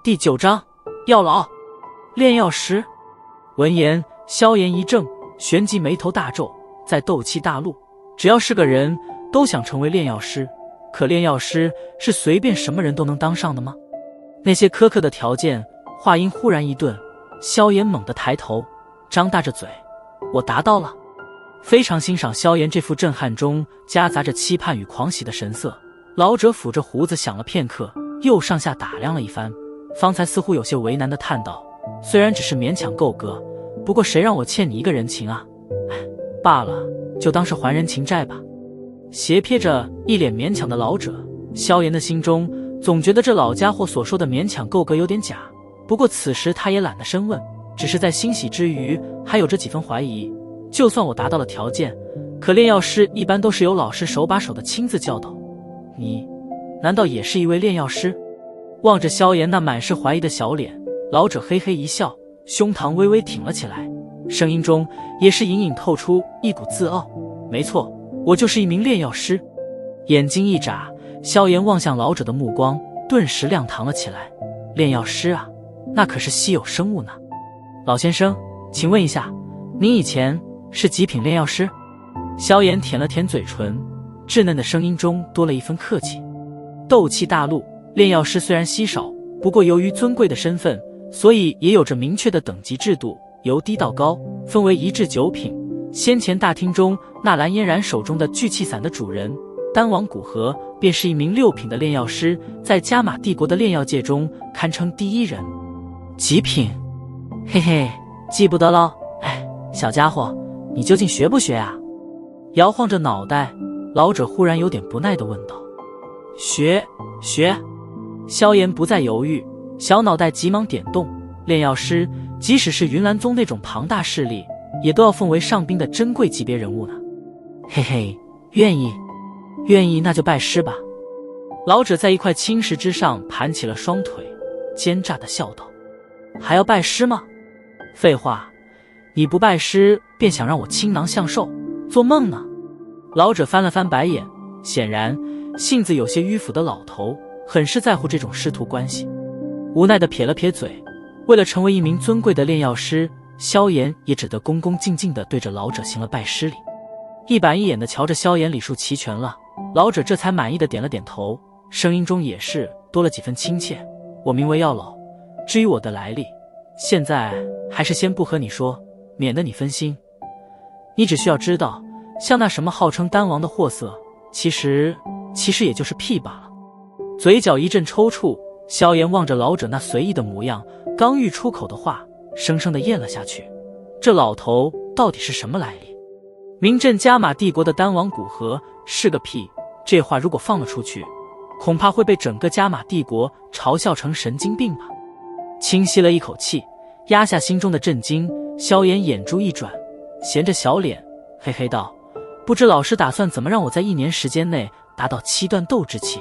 第9章，药老炼药师。闻言，萧炎一怔，旋即眉头大皱。在斗气大陆，只要是个人都想成为炼药师，可炼药师是随便什么人都能当上的吗？那些苛刻的条件，话音忽然一顿，萧炎猛地抬头，张大着嘴：“我达到了。”非常欣赏萧炎这副震撼中夹杂着期盼与狂喜的神色，老者抚着胡子想了片刻，又上下打量了一番，方才似乎有些为难地叹道：“虽然只是勉强够格，不过谁让我欠你一个人情啊？哎，罢了，就当是还人情债吧。”斜瞥着一脸勉强的老者，萧炎的心中总觉得这老家伙所说的勉强够格有点假，不过此时他也懒得深问，只是在欣喜之余还有着几分怀疑。就算我达到了条件，可炼药师一般都是由老师手把手的亲自教导，你难道也是一位炼药师？望着萧炎那满是怀疑的小脸，老者嘿嘿一笑，胸膛微微挺了起来，声音中也是隐隐透出一股自傲：“没错，我就是一名炼药师。”眼睛一眨，萧炎望向老者的目光顿时亮堂了起来：“炼药师啊，那可是稀有生物呢。老先生，请问一下，您以前是极品炼药师？”萧炎舔了舔嘴唇，稚嫩的声音中多了一分客气。斗气大陆炼药师虽然稀少，不过由于尊贵的身份，所以也有着明确的等级制度，由低到高分为1至9品。先前大厅中那蓝嫣然手中的聚气伞的主人丹王古河便是一名6品的炼药师，在加玛帝国的炼药界中堪称第一人。极品？嘿嘿，记不得了。哎，小家伙，你究竟学不学啊？摇晃着脑袋，老者忽然有点不耐地问道。学。萧炎不再犹豫，小脑袋急忙点动。炼药师即使是云岚宗那种庞大势力，也都要奉为上宾的珍贵级别人物呢。嘿嘿，愿意那就拜师吧。老者在一块青石之上盘起了双腿，奸诈地笑道：“还要拜师吗？废话，你不拜师便想让我倾囊相授，做梦呢！”老者翻了翻白眼，显然性子有些迂腐的老头很是在乎这种师徒关系。无奈地撇了撇嘴，为了成为一名尊贵的炼药师，萧炎也只得恭恭敬敬地对着老者行了拜师礼。一板一眼地瞧着萧炎礼数齐全了，老者这才满意地点了点头，声音中也是多了几分亲切：“我名为药老，至于我的来历，现在还是先不和你说，免得你分心。你只需要知道，像那什么号称丹王的货色，其实也就是屁罢了。”嘴角一阵抽搐，萧炎望着老者那随意的模样，刚欲出口的话生生地咽了下去。这老头到底是什么来历？名震加玛帝国的丹王古河是个屁，这话如果放了出去，恐怕会被整个加玛帝国嘲笑成神经病吧。轻吸了一口气，压下心中的震惊，萧炎眼珠一转，闲着小脸嘿嘿道：“不知老师打算怎么让我在1年时间内达到7段斗之气？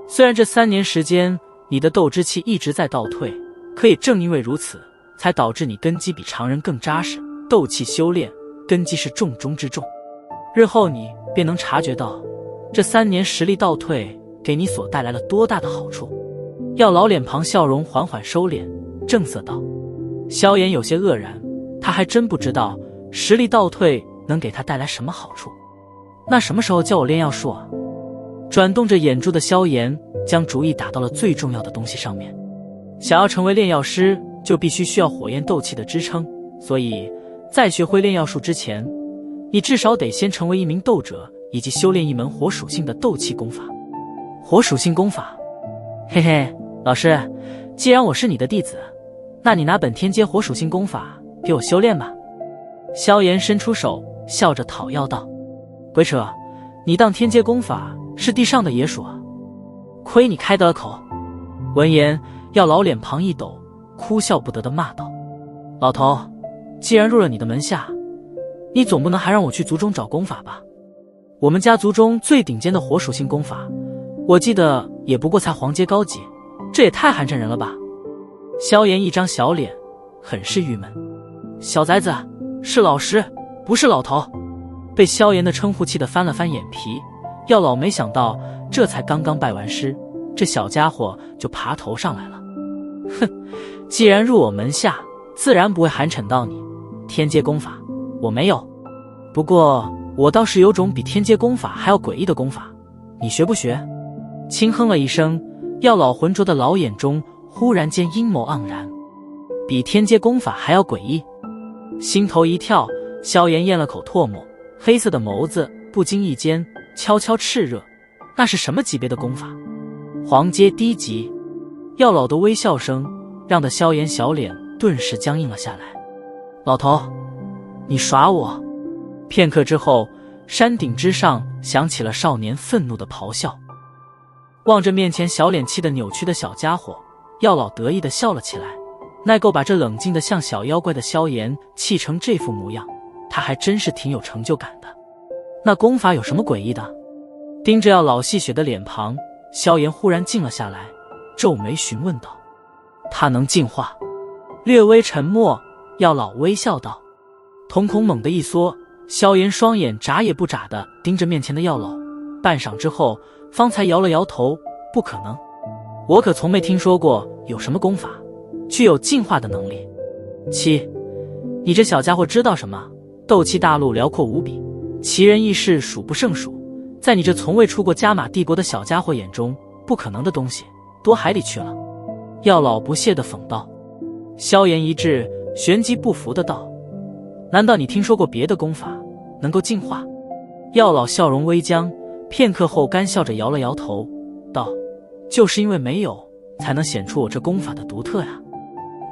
虽然这3年时间你的斗之气一直在倒退，可也正因为如此，才导致你根基比常人更扎实。斗气修炼根基是重中之重，日后你便能察觉到这3年实力倒退给你所带来了多大的好处。”药老脸庞笑容缓缓收敛，正色道。萧炎有些愕然，他还真不知道实力倒退能给他带来什么好处。那什么时候教我炼药术啊？转动着眼珠的萧炎将主意打到了最重要的东西上面。想要成为炼药师，就必须需要火焰斗气的支撑，所以在学会炼药术之前，你至少得先成为一名斗者，以及修炼一门火属性的斗气功法。火属性功法？嘿嘿，老师，既然我是你的弟子，那你拿本天阶火属性功法给我修炼吧。萧炎伸出手，笑着讨要道。鬼扯，你当天阶功法是地上的野鼠啊？亏你开得了口。闻言，药老脸庞一抖，哭笑不得地骂道：“老头，既然入了你的门下，你总不能还让我去族中找功法吧？我们家族中最顶尖的火属性功法，我记得也不过才黄阶高级，这也太寒碜人了吧？”萧炎一张小脸，很是郁闷。小崽子，是老师，不是老头。被萧炎的称呼气得翻了翻眼皮，药老没想到这才刚刚拜完师，这小家伙就爬头上来了。哼，既然入我门下，自然不会寒碜到你。天阶功法我没有，不过我倒是有种比天阶功法还要诡异的功法，你学不学？轻哼了一声，药老浑浊的老眼中忽然间阴谋盎然。比天阶功法还要诡异？心头一跳，萧炎咽了口唾沫，黑色的眸子不经意间悄悄炽热。那是什么级别的功法？黄阶低级。药老的微笑声让得萧炎小脸顿时僵硬了下来。老头，你耍我！片刻之后，山顶之上响起了少年愤怒的咆哮。望着面前小脸气得扭曲的小家伙，药老得意地笑了起来。耐够把这冷静的像小妖怪的萧炎气成这副模样，他还真是挺有成就感的。那功法有什么诡异的？盯着药老戏谑的脸庞，萧炎忽然静了下来，皱眉询问道：他能净化？略微沉默，药老微笑道。瞳孔猛地一缩，萧炎双眼眨也不眨地盯着面前的药老，半晌之后方才摇了摇头，不可能，我可从没听说过有什么功法具有净化的能力。你这小家伙知道什么？斗气大陆辽阔无比，奇人异事数不胜数，在你这从未出过加玛帝国的小家伙眼中，不可能的东西多海里去了。药老不屑地讽道。萧炎一滞，旋即不服的道：难道你听说过别的功法能够净化？药老笑容微僵，片刻后干笑着摇了摇头，道：就是因为没有，才能显出我这功法的独特呀。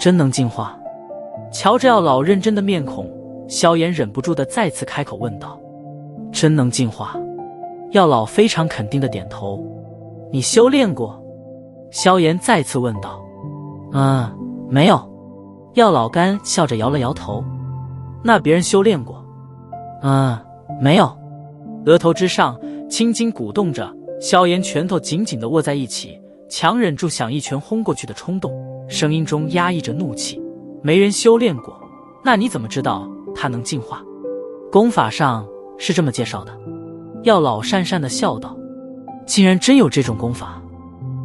真能净化？瞧着药老认真的面孔，萧炎忍不住的再次开口问道：真能净化？药老非常肯定的点头。你修炼过？萧炎再次问道。没有。药老干笑着摇了摇头。那别人修炼过？没有。额头之上青筋鼓动着，萧炎拳头紧紧地握在一起，强忍住想一拳轰过去的冲动，声音中压抑着怒气。没人修炼过，那你怎么知道他能净化？功法上是这么介绍的。药老讪讪地笑道。竟然真有这种功法？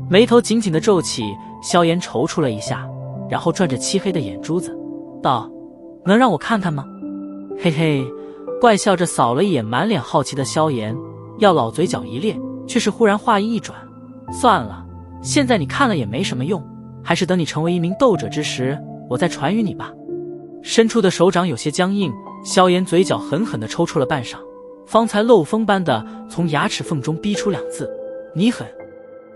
眉头紧紧地皱起，萧炎踌躇了一下，然后转着漆黑的眼珠子道：能让我看看吗？嘿嘿，怪笑着扫了一眼满脸好奇的萧炎，药老嘴角一咧，却是忽然话音一转：算了，现在你看了也没什么用，还是等你成为一名斗者之时，我再传于你吧。伸出的手掌有些僵硬，萧炎嘴角狠狠地抽搐了半晌，方才漏风般的从牙齿缝中逼出两字：你狠。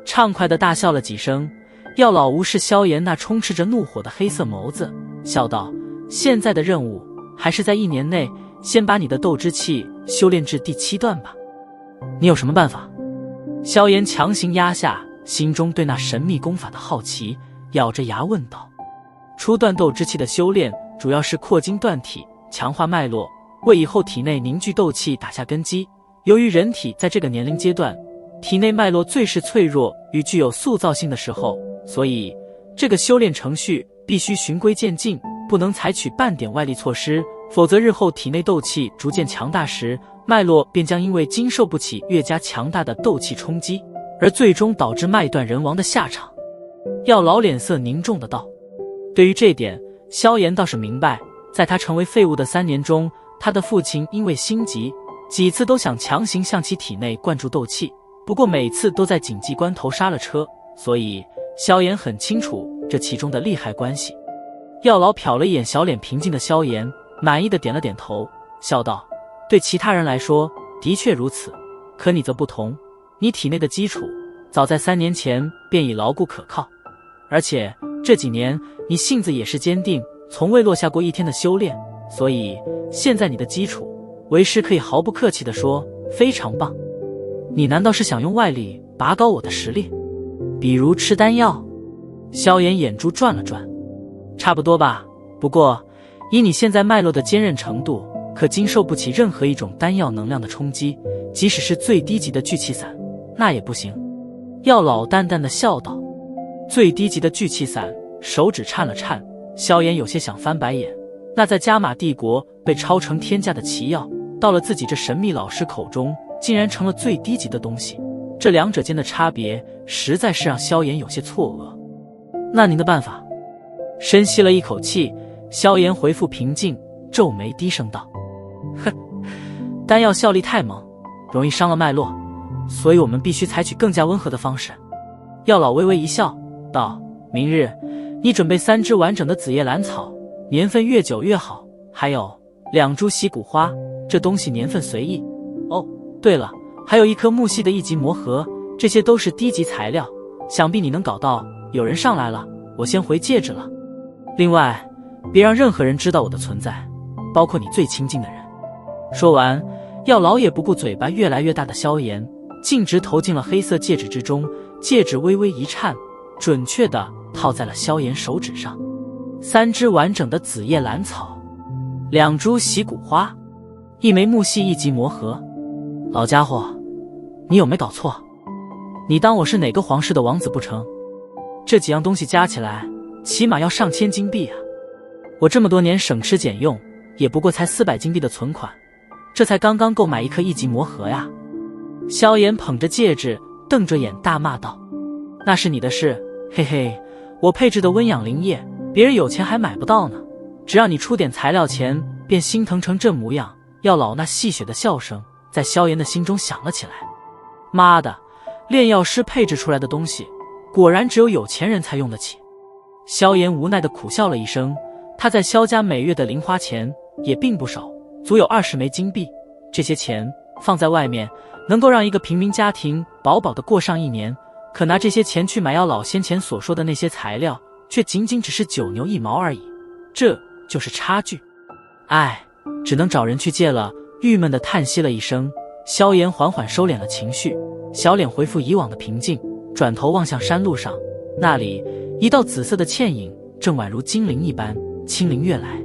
畅快地大笑了几声，药老无视萧炎那充斥着怒火的黑色眸子，笑道：现在的任务还是在1年内先把你的斗之气修炼至第7段吧。你有什么办法？萧炎强行压下心中对那神秘功法的好奇，咬着牙问道。初段斗之气的修炼主要是扩筋断体，强化脉络，为以后体内凝聚斗气打下根基。由于人体在这个年龄阶段，体内脉络最是脆弱与具有塑造性的时候，所以这个修炼程序必须循规渐进，不能采取半点外力措施，否则日后体内斗气逐渐强大时，脉络便将因为经受不起越加强大的斗气冲击，而最终导致脉断人亡的下场。药老脸色凝重的道。对于这点，萧炎倒是明白，在他成为废物的3年中，他的父亲因为心急，几次都想强行向其体内灌注斗气，不过每次都在紧急关头刹了车，所以萧炎很清楚这其中的利害关系。药老瞟了一眼小脸平静的萧炎，满意的点了点头，笑道：对其他人来说的确如此，可你则不同，你体内的基础早在3年前便已牢固可靠，而且这几年你性子也是坚定，从未落下过一天的修炼，所以现在你的基础，为师可以毫不客气地说非常棒。你难道是想用外力拔高我的实力？比如吃丹药？萧炎眼珠转了转。差不多吧，不过以你现在脉络的坚韧程度，可经受不起任何一种丹药能量的冲击，即使是最低级的聚气散，那也不行。药老淡淡的笑道。最低级的聚气散，手指颤了颤，萧炎有些想翻白眼。那在加玛帝国被抄成天价的奇药，到了自己这神秘老师口中，竟然成了最低级的东西，这两者间的差别实在是让萧炎有些错愕。那您的办法深吸了一口气，萧炎回复平静，皱眉低声道：“哼，丹药效力太猛，容易伤了脉络，所以我们必须采取更加温和的方式。”药老微微一笑，道：“明日你准备3支完整的紫叶兰草，年份越久越好，还有2株洗骨花，这东西年份随意。哦，对了，还有1颗木系的1级魔核，这些都是低级材料，想必你能搞到。有人上来了，我先回戒指了。另外，别让任何人知道我的存在，包括你最亲近的人。”说完，药老也不顾嘴巴越来越大的萧炎，径直投进了黑色戒指之中，戒指微微一颤，准确地套在了萧炎手指上。3支完整的紫叶兰草，2株洗骨花，1枚木系1级魔核。老家伙，你有没搞错？你当我是哪个皇室的王子不成？这几样东西加起来起码要上千金币啊！我这么多年省吃俭用，也不过才400金币的存款，这才刚刚够买1颗1级魔核呀！萧炎捧着戒指，瞪着眼大骂道：“那是你的事，嘿嘿，我配置的温养灵液，别人有钱还买不到呢。只让你出点材料钱，便心疼成这模样。”药老那戏谑的笑声在萧炎的心中响了起来。妈的，炼药师配置出来的东西，果然只有有钱人才用得起。萧炎无奈地苦笑了一声，他在萧家每月的零花钱也并不少，足有20枚金币。这些钱放在外面，能够让一个平民家庭饱饱地过上1年，可拿这些钱去买药老先前所说的那些材料，却仅仅只是9牛1毛而已，这就是差距。唉，只能找人去借了。郁闷地叹息了一声，萧炎缓缓收敛了情绪，小脸恢复以往的平静，转头望向山路上，那里一道紫色的倩影正宛如精灵一般亲临月来。